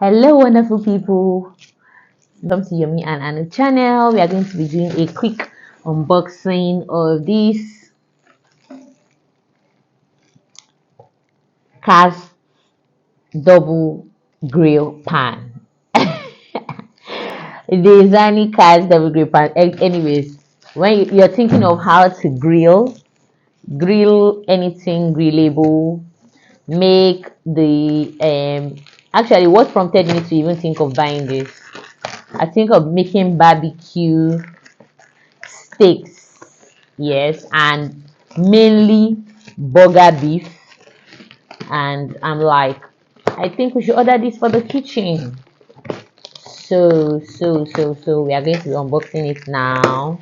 Hello, wonderful people. Welcome to Yomi and Anu channel. We are going to be doing a quick unboxing of this cast double grill pan. Dessini cast double grill pan. Anyways, when you're thinking of how to grill anything grillable, make the actually what prompted me to even think of buying this. I think of making barbecue steaks, yes, and mainly burger beef. And I'm like, I think we should order this for the kitchen. So we are going to be unboxing it now.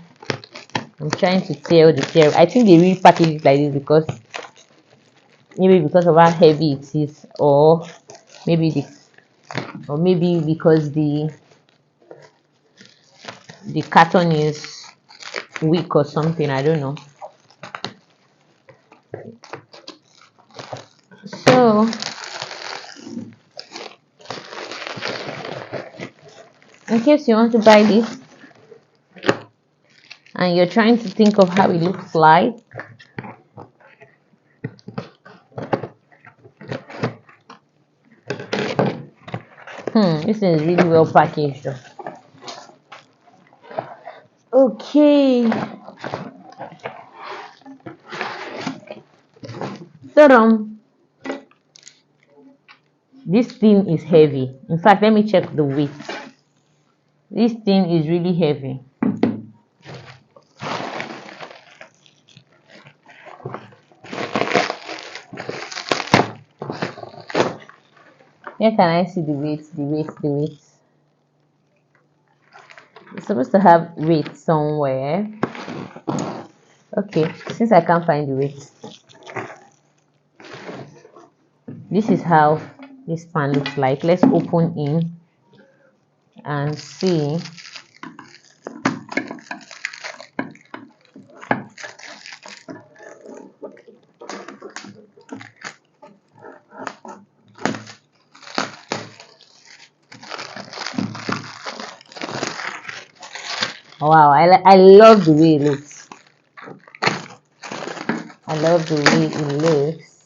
I'm trying to tell the care. I think they really package it like this because maybe because of how heavy it is, or maybe the or maybe because the carton is weak or something. I don't know. So in case you want to buy this and you're trying to think of how it looks like, this is really well packaged though. Okay, so this thing is heavy. In fact, let me check the weight. This thing is really heavy. Where can I see the weight? The weight. It's supposed to have weight somewhere. Okay, since I can't find the weight, this is how this pan looks like. Let's open in and see. Wow, I love the way it looks. I love the way it looks.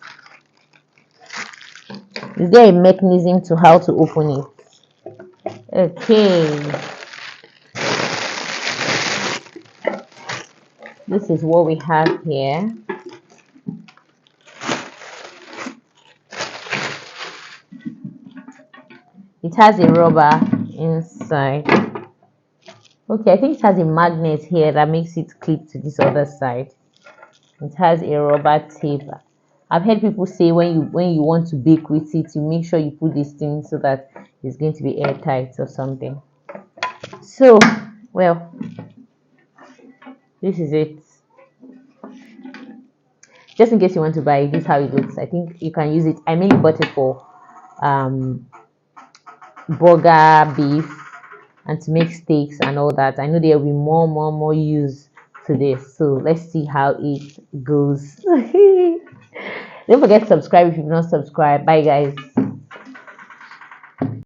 Is there a mechanism to how to open it? Okay, this is what we have here. It has a rubber inside. Okay, I think it has a magnet here that makes it clip to this other side. It has a rubber tape. I've heard people say when you want to bake with it, you make sure you put this thing so that it's going to be airtight or something. So, well, this is it. Just in case you want to buy it, this is how it looks. I think you can use it. I mainly bought it for burger beef and to make steaks and all that. I know there will be more use to this, so let's see how it goes. Don't forget to subscribe if you've not subscribed. Bye guys.